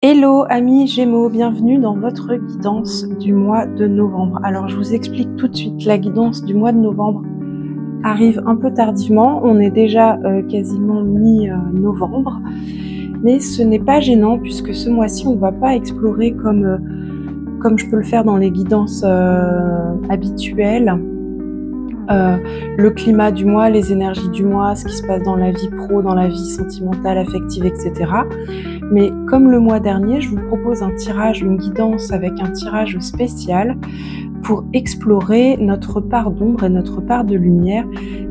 Hello amis Gémeaux, bienvenue dans votre guidance du mois de novembre. Alors je vous explique tout de suite, la guidance du mois de novembre arrive un peu tardivement, on est déjà quasiment mi-novembre, mais ce n'est pas gênant puisque ce mois-ci on ne va pas explorer comme je peux le faire dans les guidances habituelles. Le climat du mois, les énergies du mois, ce qui se passe dans la vie pro, dans la vie sentimentale, affective, etc. Mais comme le mois dernier, je vous propose un tirage, une guidance avec un tirage spécial pour explorer notre part d'ombre et notre part de lumière.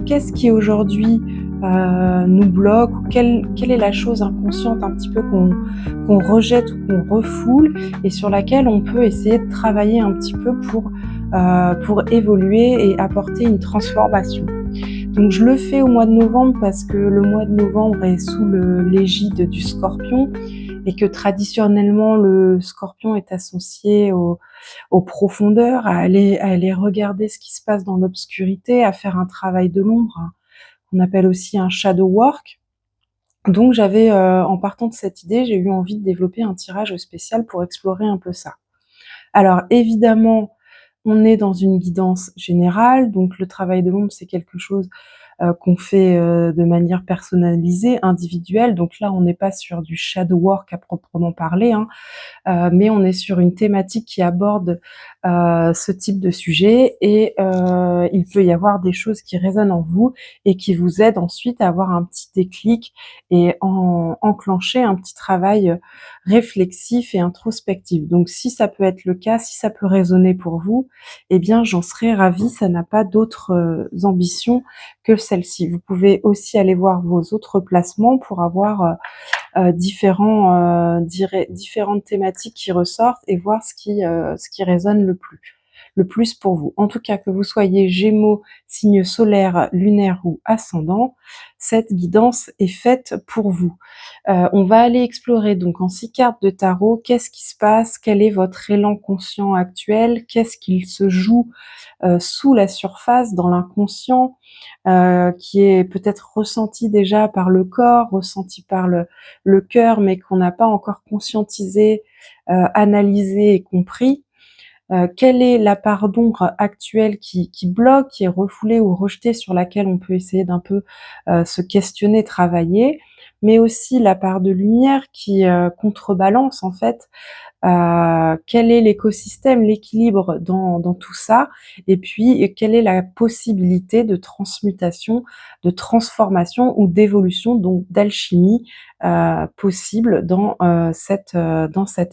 Qu'est-ce qui aujourd'hui nous bloque, ou quelle est la chose inconsciente un petit peu qu'on rejette ou qu'on refoule et sur laquelle on peut essayer de travailler un petit peu pour évoluer et apporter une transformation. Donc je le fais au mois de novembre parce que le mois de novembre est sous l'égide du Scorpion et que traditionnellement le Scorpion est associé aux profondeurs, à aller regarder ce qui se passe dans l'obscurité, à faire un travail de l'ombre, hein, qu'on appelle aussi un shadow work. Donc j'avais, en partant de cette idée, j'ai eu envie de développer un tirage spécial pour explorer un peu ça. Alors évidemment, on est dans une guidance générale, donc le travail de l'ombre, c'est quelque chose qu'on fait de manière personnalisée, individuelle. Donc là, on n'est pas sur du shadow work à proprement parler, hein, mais on est sur une thématique qui aborde ce type de sujet et il peut y avoir des choses qui résonnent en vous et qui vous aident ensuite à avoir un petit déclic et enclencher un petit travail réflexif et introspectif. Donc si ça peut être le cas, si ça peut résonner pour vous, eh bien j'en serais ravie, ça n'a pas d'autres ambitions que celle-ci. Vous pouvez aussi aller voir vos autres placements pour avoir différentes thématiques qui ressortent et voir ce qui résonne le plus pour vous. En tout cas, que vous soyez Gémeaux, signe solaire, lunaire ou ascendant, cette guidance est faite pour vous. On va aller explorer donc en 6 cartes de tarot, qu'est-ce qui se passe, quel est votre élan conscient actuel, qu'est-ce qu'il se joue sous la surface, dans l'inconscient, qui est peut-être ressenti déjà par le corps, ressenti par le cœur, mais qu'on n'a pas encore conscientisé, analysé et compris. Quelle est la part d'ombre actuelle qui bloque, qui est refoulée ou rejetée, sur laquelle on peut essayer d'un peu se questionner, travailler, mais aussi la part de lumière qui contrebalance en fait quel est l'écosystème, l'équilibre dans tout ça, et puis quelle est la possibilité de transmutation, de transformation ou d'évolution, donc d'alchimie possible dans cet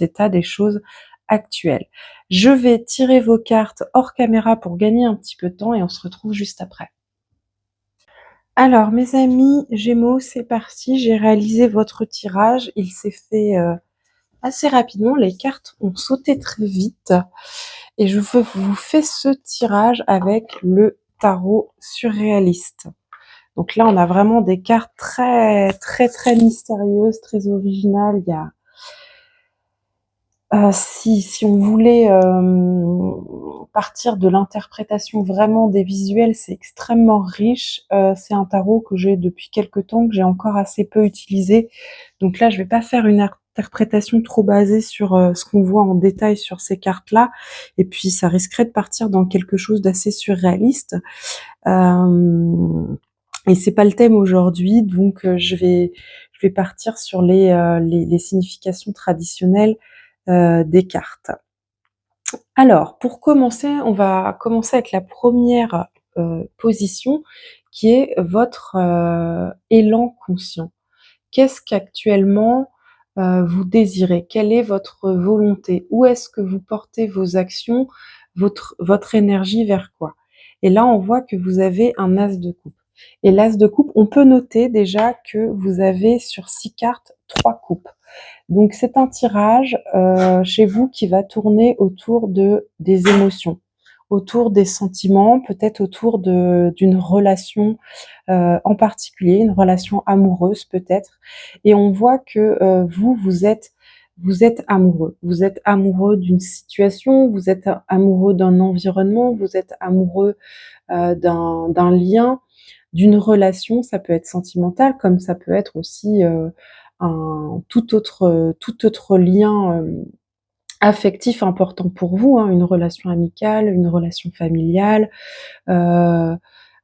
état des choses actuelles. Je vais tirer vos cartes hors caméra pour gagner un petit peu de temps et on se retrouve juste après. Alors mes amis Gémeaux, c'est parti, j'ai réalisé votre tirage, il s'est fait assez rapidement, les cartes ont sauté très vite et je vous fais ce tirage avec le tarot surréaliste. Donc là, on a vraiment des cartes très très très mystérieuses, très originales. Il y a si on voulait partir de l'interprétation vraiment des visuels, c'est extrêmement riche. C'est un tarot que j'ai depuis quelque temps, que j'ai encore assez peu utilisé. Donc là, je vais pas faire une interprétation trop basée sur ce qu'on voit en détail sur ces cartes-là. Et puis, ça risquerait de partir dans quelque chose d'assez surréaliste. Et c'est pas le thème aujourd'hui, donc je vais partir sur les significations traditionnelles des cartes. Alors, pour commencer, on va commencer avec la première position qui est votre élan conscient. Qu'est-ce qu'actuellement vous désirez? Quelle est votre volonté? Où est-ce que vous portez vos actions, votre énergie vers quoi? Et là, on voit que vous avez un as de coupe. Et l'as de coupe, on peut noter déjà que vous avez sur 6 cartes 3 coupes. Donc c'est un tirage chez vous qui va tourner autour des émotions, autour des sentiments, peut-être autour d'une relation en particulier, une relation amoureuse peut-être. Et on voit que vous êtes amoureux. Vous êtes amoureux d'une situation, vous êtes amoureux d'un environnement, vous êtes amoureux d'un lien, d'une relation. Ça peut être sentimental, comme ça peut être aussi tout autre lien affectif important pour vous, hein, une relation amicale, une relation familiale, heu,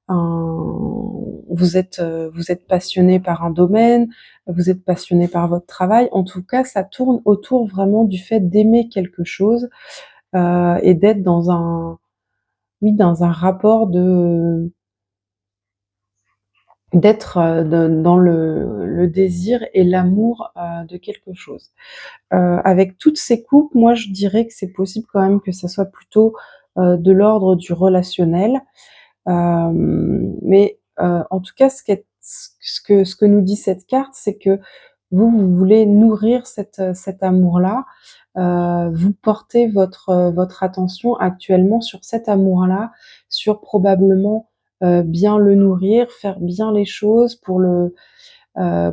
vous êtes passionné par un domaine, vous êtes passionné par votre travail. En tout cas, ça tourne autour vraiment du fait d'aimer quelque chose, et d'être dans un oui, dans un rapport d'être, dans le désir et l'amour, de quelque chose. Avec toutes ces coupes, moi je dirais que c'est possible quand même que ça soit plutôt, de l'ordre du relationnel. Mais, en tout cas, ce que nous dit cette carte, c'est que vous voulez nourrir cet amour-là. Vous portez votre attention actuellement sur cet amour-là, sur probablement, bien le nourrir, faire bien les choses pour le l'é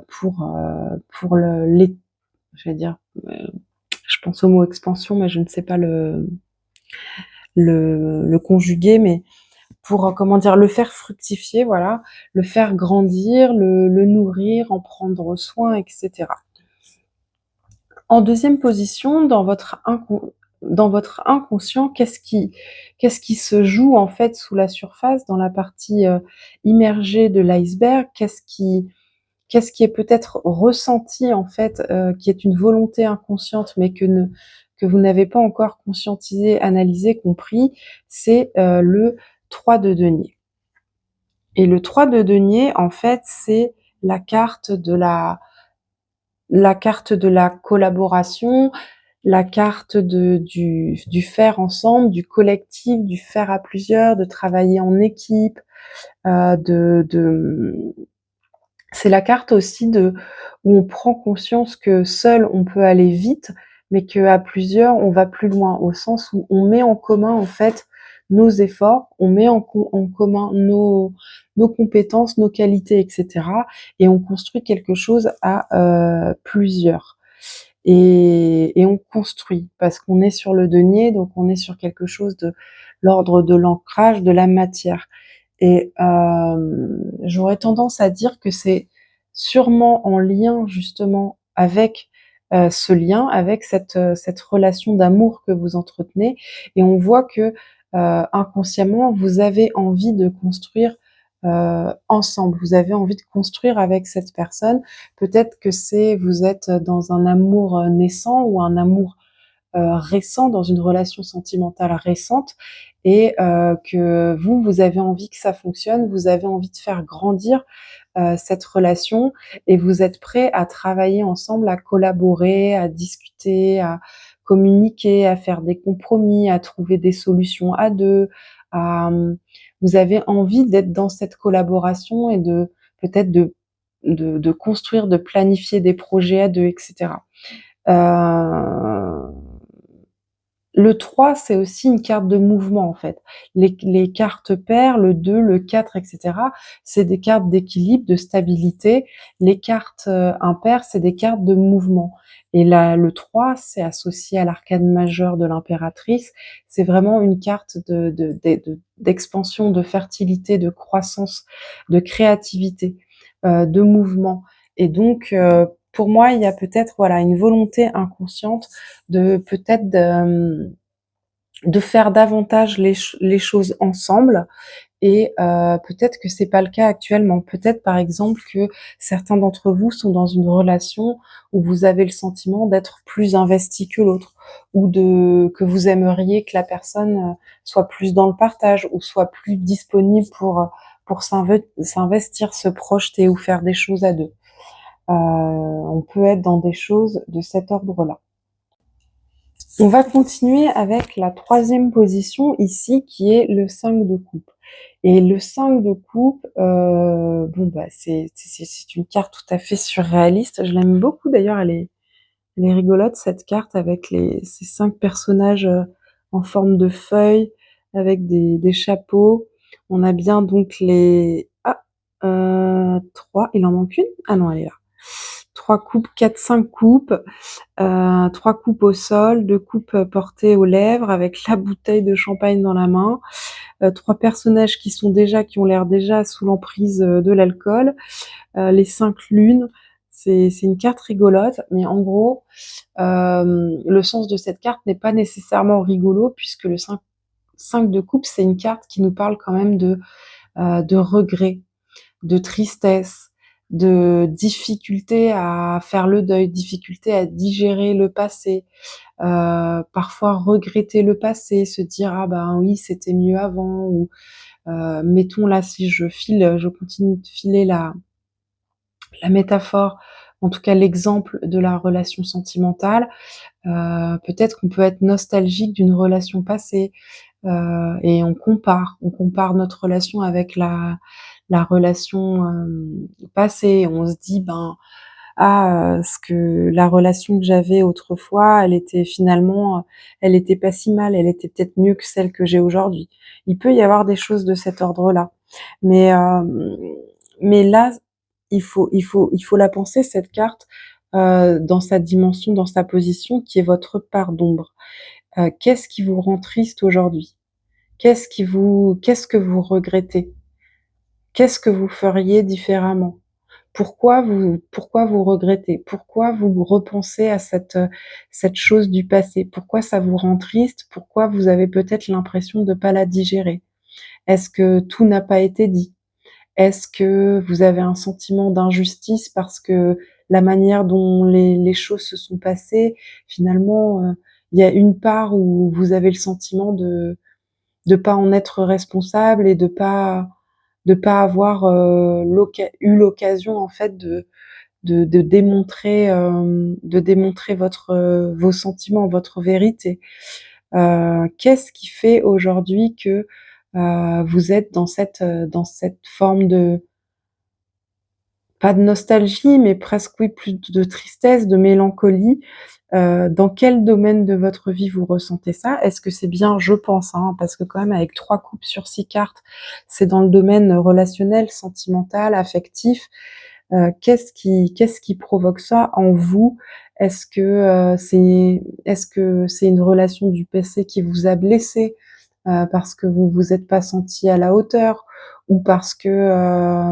j'allais dire, je pense au mot expansion, mais je ne sais pas le conjuguer, mais pour, comment dire? Le faire fructifier, voilà, le faire grandir, le nourrir, en prendre soin et cetera. En deuxième position, dans votre inconscient, qu'est-ce qui se joue, en fait, sous la surface, dans la partie, immergée de l'iceberg? Qu'est-ce qui est peut-être ressenti, en fait, qui est une volonté inconsciente, mais que vous n'avez pas encore conscientisé, analysé, compris? C'est, le 3 de denier. Et le 3 de denier, en fait, c'est la carte de la carte de la collaboration, la carte du faire ensemble, du collectif, du faire à plusieurs, de travailler en équipe, c'est la carte aussi où on prend conscience que seul on peut aller vite, mais qu'à plusieurs on va plus loin, au sens où on met en commun en fait nos efforts, on met en commun nos compétences, nos qualités, etc. Et on construit quelque chose à plusieurs. Et on construit parce qu'on est sur le denier, donc on est sur quelque chose de l'ordre de l'ancrage, de la matière. Et j'aurais tendance à dire que c'est sûrement en lien justement avec ce lien, avec cette relation d'amour que vous entretenez. Et on voit que inconsciemment, vous avez envie de construire ensemble. Vous avez envie de construire avec cette personne. Peut-être que vous êtes dans un amour naissant ou un amour récent, dans une relation sentimentale récente, et que vous avez envie que ça fonctionne, vous avez envie de faire grandir cette relation, et vous êtes prêts à travailler ensemble, à collaborer, à discuter, à communiquer, à faire des compromis, à trouver des solutions à deux, vous avez envie d'être dans cette collaboration et de peut-être de construire, de planifier des projets à deux, et cetera. Heu Le 3, c'est aussi une carte de mouvement, en fait. Les cartes paires, le 2, le 4, et cetera, c'est des cartes d'équilibre, de stabilité. Les cartes, impaires, c'est des cartes de mouvement. Et là, le 3, c'est associé à l'arcane majeur de l'impératrice. C'est vraiment une carte d'expansion, de fertilité, de croissance, de créativité, de mouvement. Et donc, pour moi, il y a peut-être, voilà, une volonté inconsciente de peut-être de faire davantage les choses ensemble, et peut-être que c'est pas le cas actuellement. Peut-être, par exemple, que certains d'entre vous sont dans une relation où vous avez le sentiment d'être plus investi que l'autre, ou que vous aimeriez que la personne, soit plus dans le partage, ou soit plus disponible pour s'investir, se projeter ou faire des choses à deux. On peut être dans des choses de cet ordre-là. On va continuer avec la troisième position ici, qui est le 5 de coupe. Et le 5 de coupe, bon bah c'est une carte tout à fait surréaliste. Je l'aime beaucoup d'ailleurs, elle est rigolote cette carte, avec ces 5 personnages en forme de feuilles, avec des chapeaux. On a bien donc les 3, il en manque une? Ah non, elle est là. 3 coupes, 4, 5 coupes. 3 coupes au sol, 2 coupes portées aux lèvres avec la bouteille de champagne dans la main, 3 personnages qui ont l'air déjà sous l'emprise de l'alcool, les 5 lunes. c'est une carte rigolote, mais en gros, le sens de cette carte n'est pas nécessairement rigolo puisque le 5 de coupe, c'est une carte qui nous parle quand même de regret, de tristesse, de difficulté à faire le deuil, difficulté à digérer le passé, parfois regretter le passé, se dire ah ben oui c'était mieux avant, ou mettons là si je continue de filer la métaphore, en tout cas l'exemple de la relation sentimentale, peut-être qu'on peut être nostalgique d'une relation passée, et on compare notre relation avec la relation passée. On se dit ben ce que la relation que j'avais autrefois, elle était finalement, elle était pas si mal, elle était peut-être mieux que celle que j'ai aujourd'hui. Il peut y avoir des choses de cet ordre-là, mais là, il faut la penser cette carte dans sa dimension, dans sa position qui est votre part d'ombre. Qu'est-ce qui vous rend triste aujourd'hui? Qu'est-ce que vous regrettez? Qu'est-ce que vous feriez différemment? Pourquoi vous regrettez? Pourquoi vous repensez à cette chose du passé? Pourquoi ça vous rend triste? Pourquoi vous avez peut-être l'impression de pas la digérer? Est-ce que tout n'a pas été dit? Est-ce que vous avez un sentiment d'injustice parce que la manière dont les choses se sont passées, finalement, il y a une part où vous avez le sentiment de pas en être responsable et de pas avoir eu l'occasion en fait de démontrer vos sentiments, votre vérité. Qu'est-ce qui fait aujourd'hui que vous êtes dans cette forme de, pas de nostalgie, mais presque oui, plus de tristesse, de mélancolie? Dans quel domaine de votre vie vous ressentez ça? Est-ce que c'est bien, je pense, hein, parce que quand même avec 3 coupes sur 6 cartes, c'est dans le domaine relationnel, sentimental, affectif. Qu'est-ce qui provoque ça en vous? Est-ce que c'est une relation du passé qui vous a blessé, parce que vous vous êtes pas senti à la hauteur, ou parce que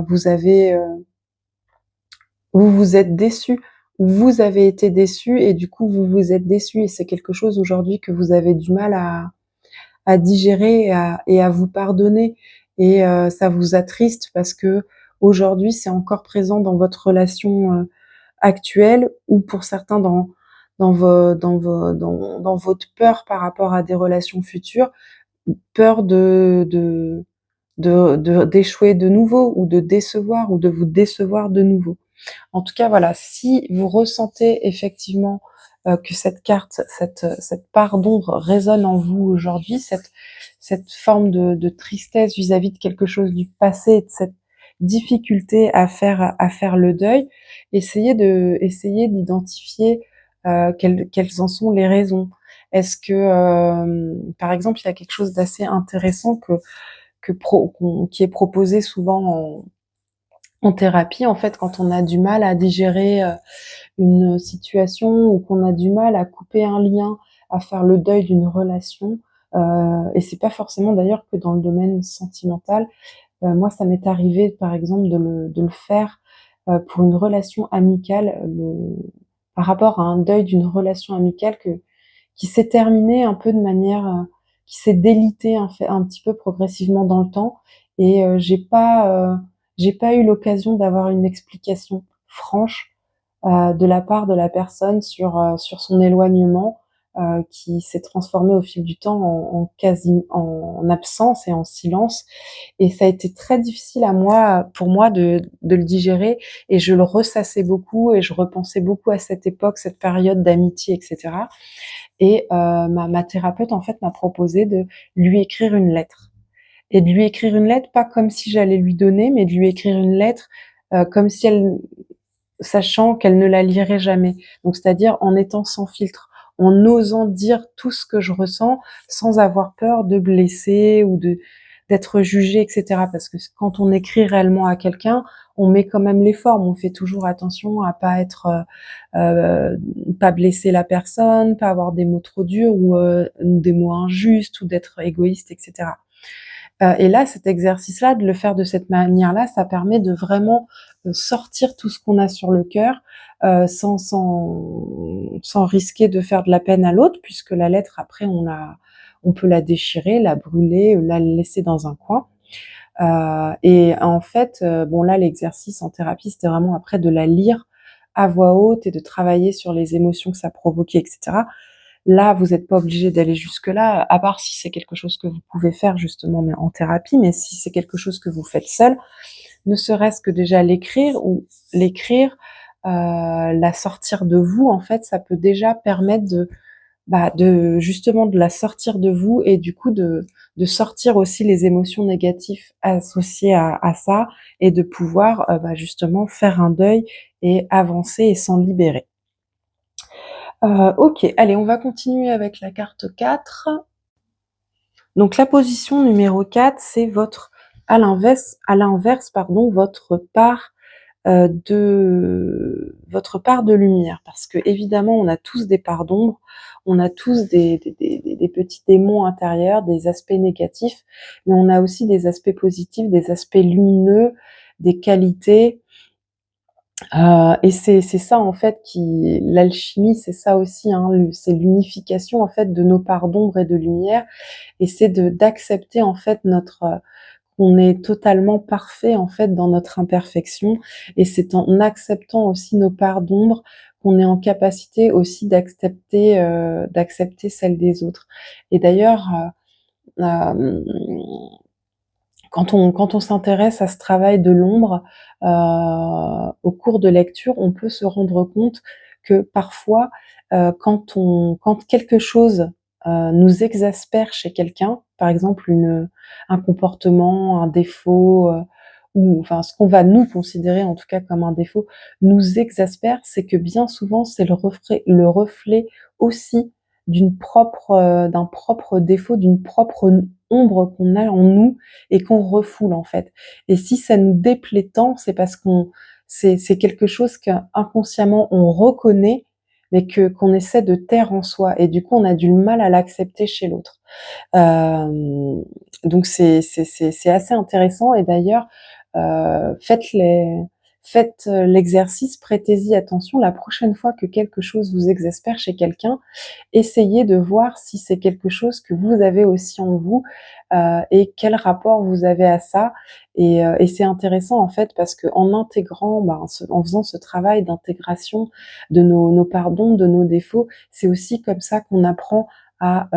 vous vous êtes déçu, ou vous avez été déçu et du coup vous vous êtes déçu, et c'est quelque chose aujourd'hui que vous avez du mal à digérer et à vous pardonner, et ça vous attriste parce que aujourd'hui c'est encore présent dans votre relation actuelle, ou pour certains dans votre peur par rapport à des relations futures, peur d'échouer de nouveau, ou de décevoir, ou de vous décevoir de nouveau. En tout cas, voilà, si vous ressentez effectivement que cette carte, cette part d'ombre résonne en vous aujourd'hui, cette forme de tristesse vis-à-vis de quelque chose du passé, de cette difficulté à faire le deuil, essayez d'identifier quelles en sont les raisons. Est-ce que, par exemple, il y a quelque chose d'assez intéressant qui est proposé souvent en thérapie, en fait, quand on a du mal à digérer une situation, ou qu'on a du mal à couper un lien, à faire le deuil d'une relation, et c'est pas forcément d'ailleurs que dans le domaine sentimental. Moi, ça m'est arrivé, par exemple, de le faire pour une relation amicale, par rapport à un deuil d'une relation amicale qui s'est terminée un peu de manière, qui s'est délitée un petit peu progressivement dans le temps, et j'ai pas eu l'occasion d'avoir une explication franche de la part de la personne sur son éloignement, qui s'est transformé au fil du temps en absence et en silence, et ça a été très difficile pour moi de le digérer, et je le ressassais beaucoup et je repensais beaucoup à cette époque, cette période d'amitié, etc. Et ma thérapeute en fait m'a proposé de lui écrire une lettre, et de lui écrire une lettre, pas comme si j'allais lui donner, mais de lui écrire une lettre comme si elle, sachant qu'elle ne la lirait jamais. Donc c'est-à-dire en étant sans filtre, en osant dire tout ce que je ressens sans avoir peur de blesser ou d'être jugée, etc. Parce que quand on écrit réellement à quelqu'un, on met quand même les formes, on fait toujours attention à pas pas blesser la personne, pas avoir des mots trop durs, ou des mots injustes, ou d'être égoïste, etc. Et là, cet exercice-là, de le faire de cette manière-là, ça permet de vraiment sortir tout ce qu'on a sur le cœur, sans risquer de faire de la peine à l'autre, puisque la lettre après on peut la déchirer, la brûler, la laisser dans un coin. Et en fait, bon là l'exercice en thérapie, c'était vraiment après de la lire à voix haute et de travailler sur les émotions que ça provoquait, etc. Là, vous n'êtes pas obligé d'aller jusque-là, à part si c'est quelque chose que vous pouvez faire justement mais en thérapie, mais si c'est quelque chose que vous faites seul, ne serait-ce que déjà l'écrire, la sortir de vous, en fait, ça peut déjà permettre de justement de la sortir de vous et du coup de sortir aussi les émotions négatives associées à ça et de pouvoir justement faire un deuil et avancer et s'en libérer. Ok, allez, on va continuer avec la carte 4. Donc la position numéro 4, c'est à l'inverse, pardon, votre part de lumière, parce que évidemment on a tous des parts d'ombre, on a tous des petits démons intérieurs, des aspects négatifs, mais on a aussi des aspects positifs, des aspects lumineux, des qualités. Et c'est ça en fait l'alchimie, c'est ça aussi, hein, c'est l'unification en fait de nos parts d'ombre et de lumière, et c'est d'accepter en fait qu'on est totalement parfait en fait dans notre imperfection, et c'est en acceptant aussi nos parts d'ombre qu'on est en capacité aussi d'accepter celles des autres. Et d'ailleurs, euh, quand on s'intéresse à ce travail de l'ombre, au cours de lecture, on peut se rendre compte que parfois, quand quelque chose nous exaspère chez quelqu'un, par exemple un comportement, un défaut, ou enfin ce qu'on va nous considérer en tout cas comme un défaut, nous exaspère, c'est que bien souvent c'est le reflet aussi d'un propre défaut, d'une propre ombre qu'on a en nous et qu'on refoule en fait. Et si ça nous déplaît tant, c'est parce c'est quelque chose qu'inconsciemment on reconnaît, mais qu'on essaie de taire en soi. Et du coup, on a du mal à l'accepter chez l'autre. Donc c'est assez intéressant. Et d'ailleurs, faites l'exercice, prêtez-y attention la prochaine fois que quelque chose vous exaspère chez quelqu'un. Essayez de voir si c'est quelque chose que vous avez aussi en vous, et quel rapport vous avez à ça. Et c'est intéressant en fait parce que en intégrant, en faisant ce travail d'intégration de nos pardons, de nos défauts, c'est aussi comme ça qu'on apprend à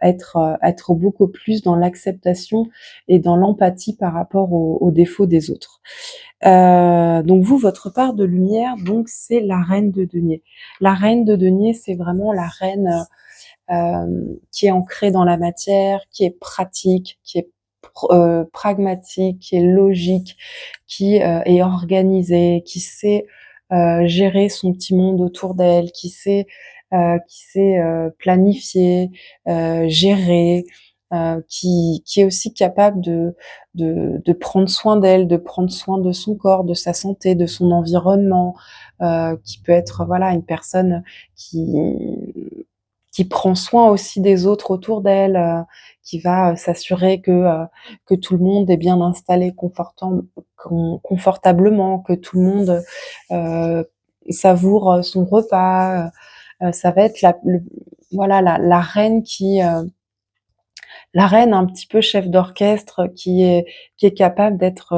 être beaucoup plus dans l'acceptation et dans l'empathie par rapport aux défauts des autres. Donc vous, votre part de lumière, donc c'est la reine de denier. La reine de denier, c'est vraiment la reine qui est ancrée dans la matière, qui est pratique, qui est pragmatique, qui est logique, qui est organisée, qui sait gérer son petit monde autour d'elle, qui sait planifier, gérer, qui est aussi capable de prendre soin d'elle, de prendre soin de son corps, de sa santé, de son environnement, qui peut être voilà une personne qui prend soin aussi des autres autour d'elle, qui va s'assurer que tout le monde est bien installé confortablement, que tout le monde savoure son repas. Ça va être voilà la reine la reine un petit peu chef d'orchestre qui est capable d'être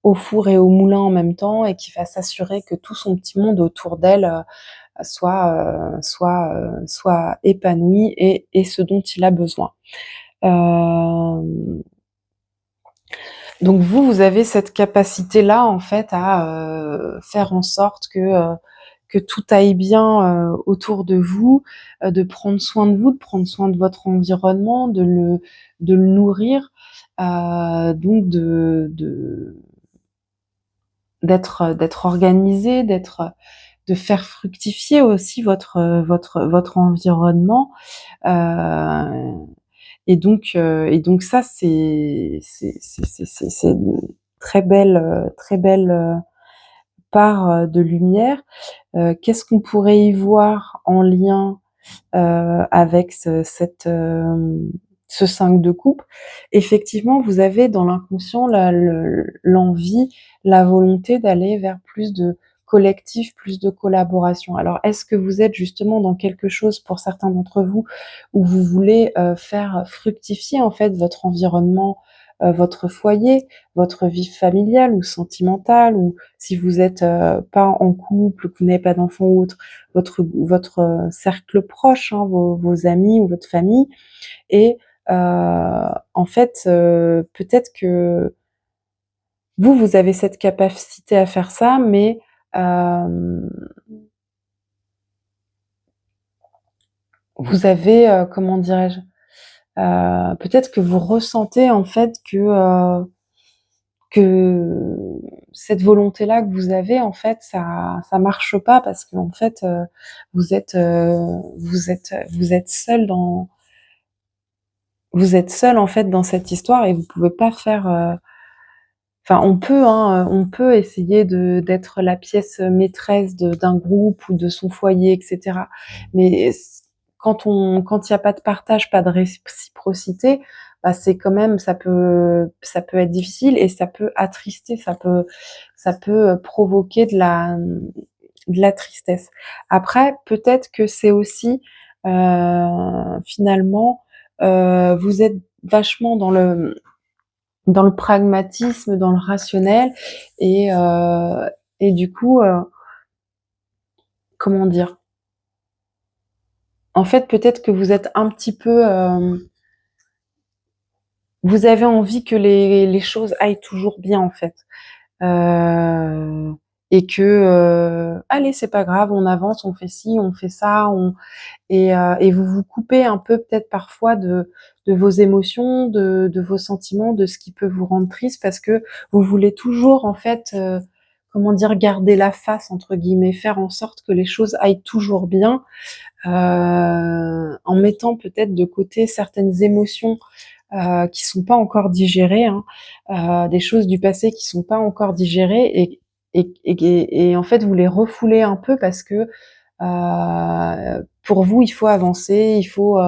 au four et au moulin en même temps et qui va s'assurer que tout son petit monde autour d'elle soit épanoui et ce dont il a besoin. Donc vous avez cette capacité-là en fait à faire en sorte que tout aille bien autour de vous, de prendre soin de vous, de prendre soin de votre environnement, de le nourrir, donc d'être organisé, de faire fructifier aussi votre environnement. Euh, et donc ça c'est une très belle part de lumière. Qu'est-ce qu'on pourrait y voir en lien avec ce 5 de coupe, effectivement, vous avez dans l'inconscient l'envie, la volonté d'aller vers plus de collectif, plus de collaboration. Alors, est-ce que vous êtes justement dans quelque chose, pour certains d'entre vous, où vous voulez faire fructifier en fait votre environnement, votre foyer, votre vie familiale ou sentimentale, ou si vous êtes pas en couple, que vous n'avez pas d'enfants ou autre, votre cercle proche, hein, vos amis ou votre famille, et en fait, peut-être que vous avez cette capacité à faire ça, mais hem, vous avez, comment dirais-je? Peut-être que vous ressentez en fait que cette volonté-là que vous avez, en fait, ça marche pas parce qu'en fait, vous êtes seul dans vous êtes seul en fait dans cette histoire et vous pouvez pas faire, enfin, on peut, hein, on peut essayer d'être la pièce maîtresse d'un groupe ou de son foyer, et cetera. Mais quand il y a pas de partage, pas de réciprocité, bah, c'est quand même ça peut être difficile et ça peut attrister, ça peut provoquer de la tristesse. Après, peut-être que c'est aussi, finalement, vous êtes vachement dans le pragmatisme, dans le rationnel et du coup, comment dire? En fait, peut-être que vous êtes un petit peu, vous avez envie que les choses aillent toujours bien, en fait. Heu et que, «Allez, c'est pas grave, on avance, on fait ci, on fait ça, on» et vous vous coupez un peu peut-être parfois de vos émotions, de vos sentiments, de ce qui peut vous rendre triste parce que vous voulez toujours en fait, comment dire? «Garder la face» entre guillemets, faire en sorte que les choses aillent toujours bien, en mettant peut-être de côté certaines émotions, qui sont pas encore digérées, hein, des choses du passé qui sont pas encore digérées et en fait vous les refoulez un peu parce que, pour vous, il faut avancer, il faut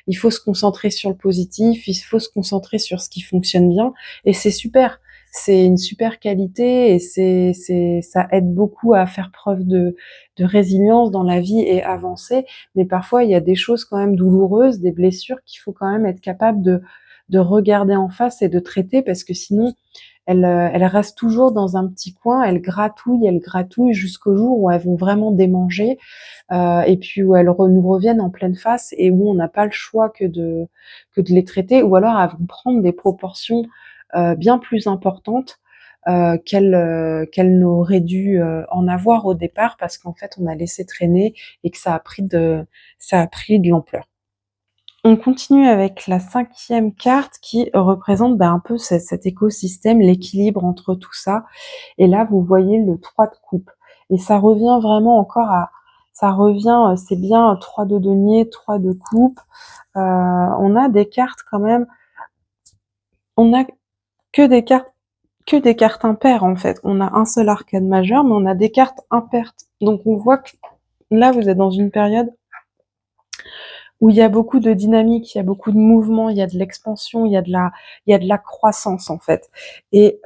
se concentrer sur le positif, il faut se concentrer sur ce qui fonctionne bien et c'est super. C'est une super qualité et ça aide beaucoup à faire preuve de résilience dans la vie et avancer. Mais parfois, il y a des choses quand même douloureuses, des blessures qu'il faut quand même être capable de regarder en face et de traiter parce que sinon, elles restent toujours dans un petit coin, elles gratouillent jusqu'au jour où elles vont vraiment démanger, et puis où elles nous reviennent en pleine face et où on n'a pas le choix que de les traiter ou alors elles vont prendre des proportions, bien plus importantes, qu'elles n'auraient dû, en avoir au départ parce qu'en fait on a laissé traîner et que ça a pris de l'ampleur. On continue avec la 5e carte qui représente, un peu cet écosystème, l'équilibre entre tout ça. Et là, vous voyez le 3 de coupe. Et ça revient vraiment encore c'est bien 3 de denier, 3 de coupe. On a des cartes quand même, on a que des cartes impaires en fait. On a un seul arcane majeur, mais on a des cartes impaires. Donc on voit que là, vous êtes dans une période où il y a beaucoup de dynamique, il y a beaucoup de mouvement, il y a de l'expansion, il y a de la croissance en fait. Et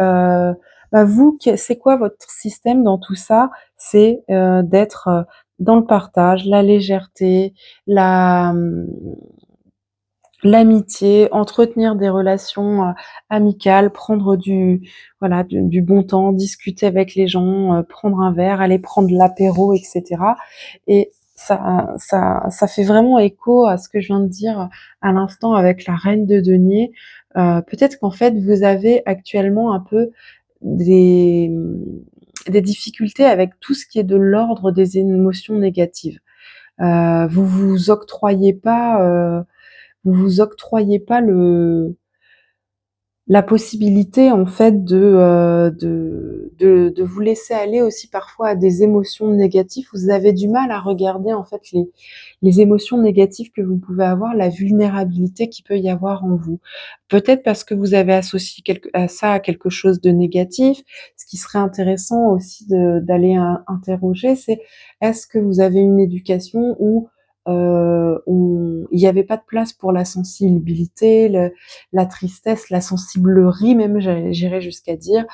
vous, c'est quoi votre système dans tout ça? C'est d'être dans le partage, la légèreté, l'amitié, entretenir des relations amicales, prendre du bon temps, discuter avec les gens, prendre un verre, aller prendre l'apéro, etc. Et ça fait vraiment écho à ce que je viens de dire à l'instant avec la reine de denier. Peut-être qu'en fait vous avez actuellement un peu des des difficultés avec tout ce qui est de l'ordre des émotions négatives. Vous vous octroyez pas, la possibilité en fait de vous laisser aller aussi parfois à des émotions négatives. Vous avez du mal à regarder en fait les émotions négatives que vous pouvez avoir, la vulnérabilité qu'il peut y avoir en vous. Peut-être parce que vous avez associé à quelque chose de négatif. Ce qui serait intéressant aussi d'aller interroger, c'est est-ce que vous avez une éducation où il y avait pas de place pour la sensibilité, la tristesse, la sensiblerie même, j'irais jusqu'à dire.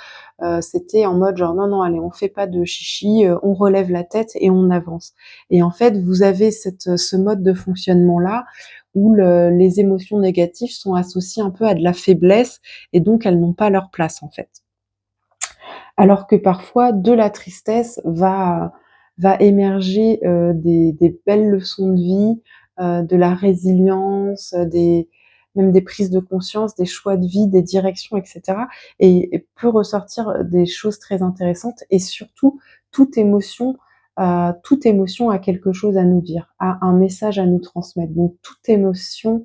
C'était en mode genre: «Non, non, allez, on fait pas de chichi, on relève la tête et on avance». Et en fait, vous avez ce mode de fonctionnement-là où les émotions négatives sont associées un peu à de la faiblesse et donc elles n'ont pas leur place, en fait. Alors que parfois, de la tristesse va émerger des belles leçons de vie, de la résilience, même des prises de conscience, des choix de vie, des directions, etc. Et peut ressortir des choses très intéressantes. Et surtout, toute émotion, toute émotion a quelque chose à nous dire, a un message à nous transmettre. Donc toute émotion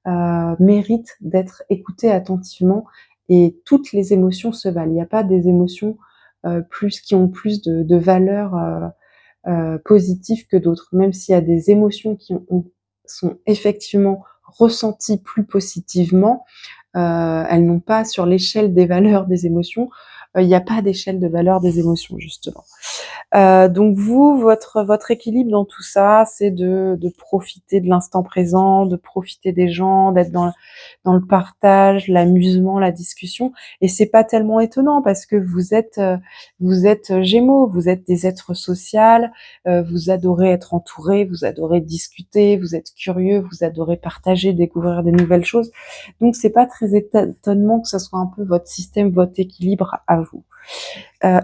mérite d'être écoutée attentivement, et toutes les émotions se valent. Il n'y a pas des émotions qui ont plus de valeur positive que d'autres, même s'il y a des émotions sont effectivement ressenties plus positivement. Elles n'ont pas, sur l'échelle des valeurs des émotions, il n'y a pas d'échelle de valeur des émotions, justement. Donc vous, votre équilibre dans tout ça, c'est de profiter de l'instant présent, de profiter des gens, d'être dans le partage, l'amusement, la discussion. Et c'est pas tellement étonnant parce que vous êtes Gémeaux, vous êtes des êtres sociaux, vous adorez être entourés, vous adorez discuter, vous êtes curieux, vous adorez partager, découvrir des nouvelles choses. Donc c'est pas très étonnant que ce soit un peu votre système, votre équilibre à vous.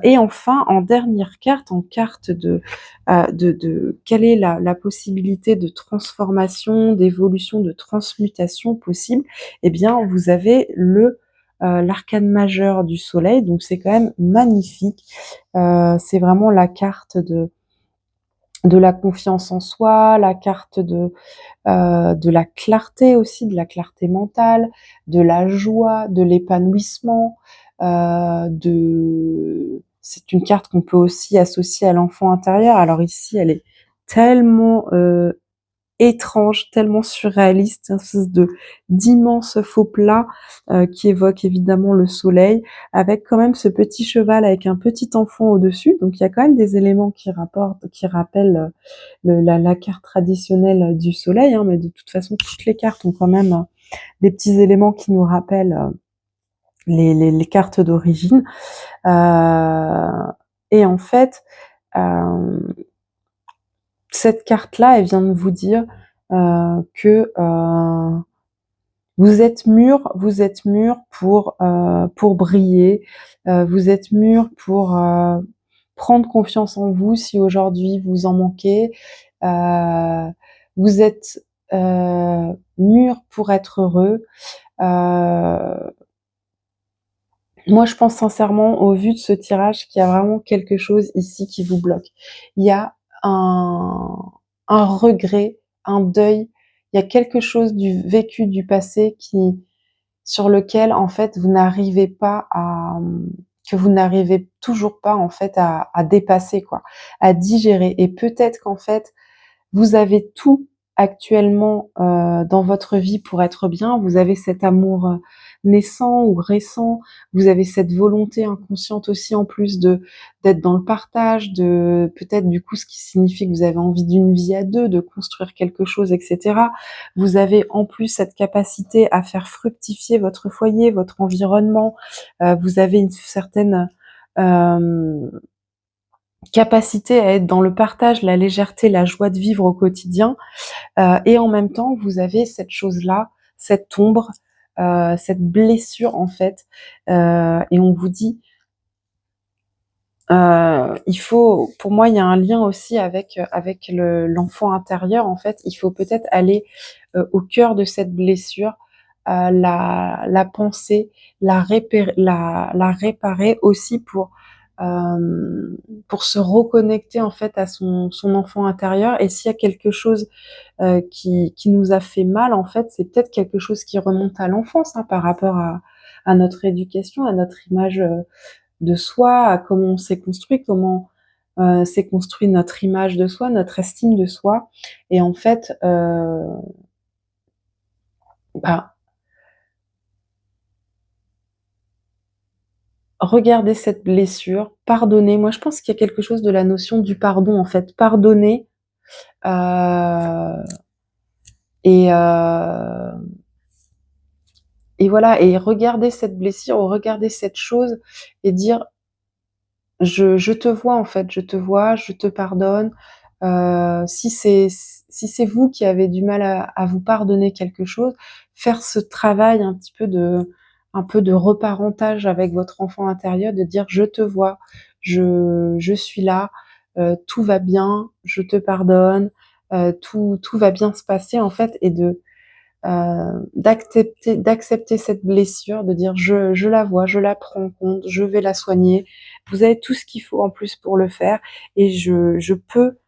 Et enfin, en dernière carte, en carte de quelle est la possibilité de transformation, d'évolution, de transmutation possible, eh bien, vous avez l'arcane majeur du soleil, donc c'est quand même magnifique. C'est vraiment la carte de la confiance en soi, la carte de la clarté aussi, de la clarté mentale, de la joie, de l'épanouissement, c'est une carte qu'on peut aussi associer à l'enfant intérieur. Alors ici, elle est tellement étrange, tellement surréaliste, une espèce d'immense faux plat qui évoque évidemment le soleil, avec quand même ce petit cheval avec un petit enfant au-dessus. Donc il y a quand même des éléments qui rappellent la carte traditionnelle du soleil, hein, mais de toute façon, toutes les cartes ont quand même des petits éléments qui nous rappellent les cartes d'origine. Et en fait, euh, cette carte-là, elle vient de vous dire que vous êtes mûr pour briller, vous êtes mûr pour prendre confiance en vous si aujourd'hui vous en manquez, vous êtes mûr pour être heureux. Moi, je pense sincèrement, au vu de ce tirage, qu'il y a vraiment quelque chose ici qui vous bloque. Il y a un, un regret, un deuil, il y a quelque chose du vécu du passé sur lequel, en fait, que vous n'arrivez toujours pas, en fait, à dépasser, quoi, à digérer. Et peut-être qu'en fait, vous avez tout actuellement dans votre vie pour être bien. Vous avez cet amour naissant ou récent. Vous avez cette volonté inconsciente aussi en plus d'être dans le partage, de peut-être du coup ce qui signifie que vous avez envie d'une vie à deux, de construire quelque chose, etc. Vous avez en plus cette capacité à faire fructifier votre foyer, votre environnement. Vous avez une certaine euh, capacité à être dans le partage, la légèreté, la joie de vivre au quotidien, et en même temps vous avez cette chose-là, cette ombre, cette blessure en fait, et on vous dit, pour moi il y a un lien aussi avec l'enfant intérieur en fait, il faut peut-être aller au cœur de cette blessure, la penser, la réparer aussi pour se reconnecter en fait à son enfant intérieur. Et s'il y a quelque chose qui nous a fait mal, en fait, c'est peut-être quelque chose qui remonte à l'enfance, hein, par rapport à notre éducation, à notre image de soi, à comment on s'est construit, comment s'est construit notre image de soi, notre estime de soi. Et en fait, bah, regardez cette blessure, pardonnez. Moi, je pense qu'il y a quelque chose de la notion du pardon, en fait. Pardonner, euh, Et, et voilà, et regarder cette blessure ou regarder cette chose et dire je te vois en fait, je te vois, je te pardonne. Si c'est vous qui avez du mal à vous pardonner quelque chose, faire ce travail un peu de reparentage avec votre enfant intérieur, de dire je te vois, je suis là, tout va bien, je te pardonne, tout va bien se passer en fait, et d'accepter cette blessure, de dire je la vois, je la prends en compte, je vais la soigner. Vous avez tout ce qu'il faut en plus pour le faire, et je peux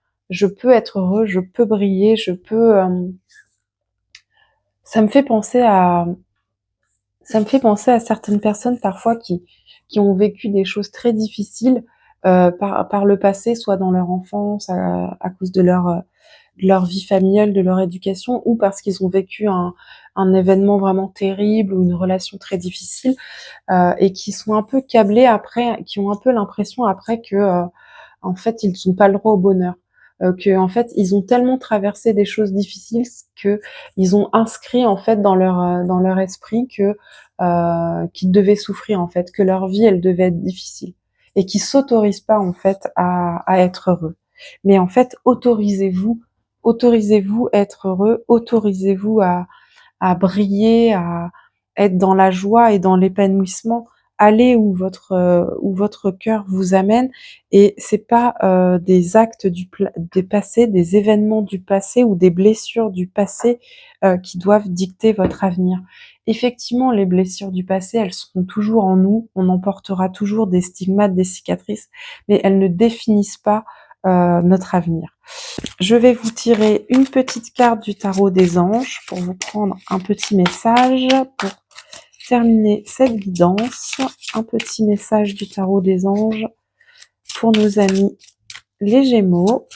être heureux, je peux briller, je peux. Ça me fait penser à ça me fait penser à certaines personnes parfois qui ont vécu des choses très difficiles par le passé, soit dans leur enfance, à cause de leur vie familiale, de leur éducation, ou parce qu'ils ont vécu un événement vraiment terrible ou une relation très difficile, et qui sont un peu câblés après, qui ont un peu l'impression après que en fait ils n'ont pas le droit au bonheur, que en fait ils ont tellement traversé des choses difficiles que ils ont inscrit en fait dans leur esprit que qu'ils devaient souffrir en fait, que leur vie elle devait être difficile, et qui s'autorisent pas en fait à être heureux. Mais en fait, autorisez-vous à être heureux, autorisez-vous à briller, à être dans la joie et dans l'épanouissement. Allez où votre cœur vous amène, et c'est pas des actes des passés, des événements du passé ou des blessures du passé qui doivent dicter votre avenir. Effectivement, les blessures du passé, elles seront toujours en nous, on en portera toujours des stigmates, des cicatrices, mais elles ne définissent pas notre avenir. Je vais vous tirer une petite carte du tarot des anges pour vous prendre un petit message pour terminer cette guidance. Un petit message du tarot des anges pour nos amis les Gémeaux.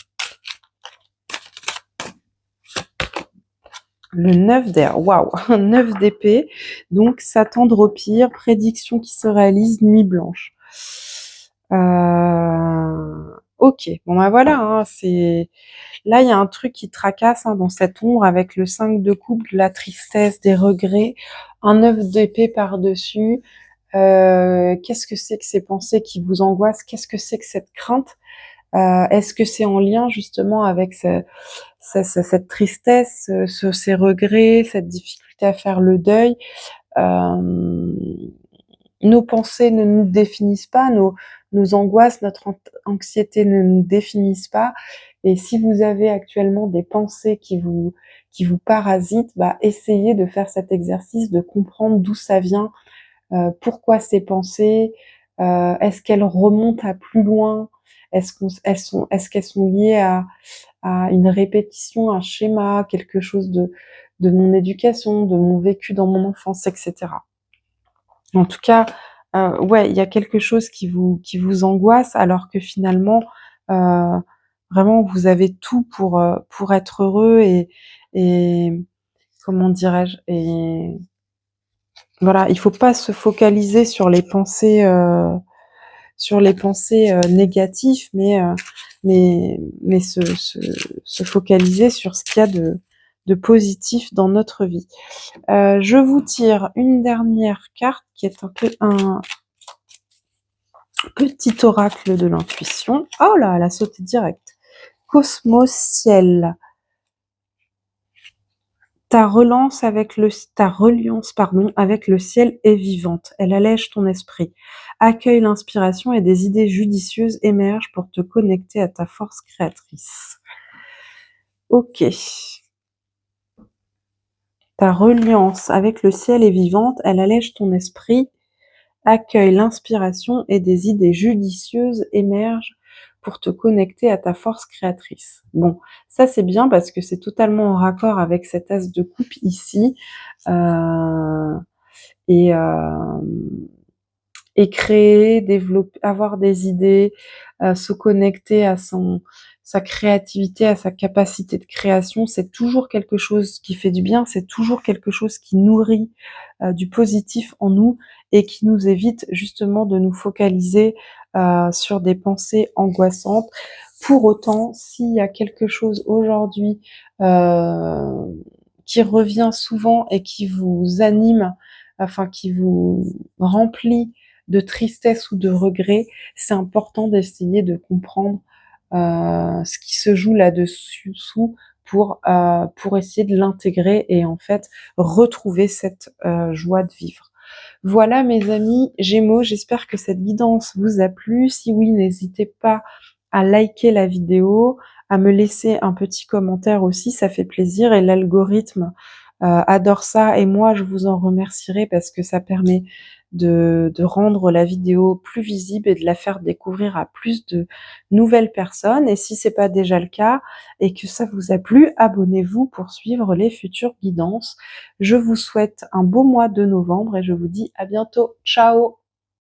Le 9 d'air, waouh, 9 d'épée, donc s'attendre au pire, prédiction qui se réalise, nuit blanche. Ok, bon ben voilà, hein, c'est... Là, il y a un truc qui tracasse dans cette ombre avec le 5 de coupe, la tristesse, des regrets, un 9 d'épée par-dessus. Qu'est-ce que c'est que ces pensées qui vous angoissent? Qu'est-ce que c'est que cette crainte? Est-ce que c'est en lien justement avec cette tristesse, ces regrets, cette difficulté à faire le deuil? Nos pensées ne nous définissent pas, nos angoisses, notre anxiété ne nous définissent pas. Et si vous avez actuellement des pensées qui vous parasitent, bah, essayez de faire cet exercice, de comprendre d'où ça vient, pourquoi ces pensées, est-ce qu'elles remontent à plus loin, est-ce qu'elles sont liées à une répétition, un schéma, quelque chose de mon éducation, de mon vécu dans mon enfance, etc. En tout cas, ouais, il y a quelque chose qui vous angoisse, alors que finalement, heu, vraiment vous avez tout pour être heureux, et comment dirais-je? Et voilà, il faut pas se focaliser sur les pensées négatives, mais se focaliser sur ce qu'il y a de positif dans notre vie. Je vous tire une dernière carte qui est un peu un petit oracle de l'intuition. Oh là, elle a sauté direct. Cosmos Ciel. Ta reliance avec le ciel est vivante. Elle allège ton esprit. Accueille l'inspiration et des idées judicieuses émergent pour te connecter à ta force créatrice. Ok. Ta reliance avec le ciel est vivante. Elle allège ton esprit. Accueille l'inspiration et des idées judicieuses émergent pour te connecter à ta force créatrice. Bon, ça c'est bien parce que c'est totalement en raccord avec cet as de coupe ici. Euh, et, euh, et créer, développer, avoir des idées, se connecter à sa créativité, à sa capacité de création, c'est toujours quelque chose qui fait du bien, c'est toujours quelque chose qui nourrit du positif en nous et qui nous évite justement de nous focaliser sur des pensées angoissantes. Pour autant, s'il y a quelque chose aujourd'hui qui revient souvent et qui vous anime, enfin qui vous remplit de tristesse ou de regret, c'est important d'essayer de comprendre ce qui se joue là-dessous pour essayer de l'intégrer et en fait retrouver cette joie de vivre. Voilà mes amis Gémeaux, j'espère que cette guidance vous a plu. Si oui, n'hésitez pas à liker la vidéo, à me laisser un petit commentaire aussi, ça fait plaisir et l'algorithme adore ça et moi je vous en remercierai parce que ça permet de rendre la vidéo plus visible et de la faire découvrir à plus de nouvelles personnes. Et si c'est pas déjà le cas et que ça vous a plu, abonnez-vous pour suivre les futures guidances. Je vous souhaite un beau mois de novembre et je vous dis à bientôt. Ciao!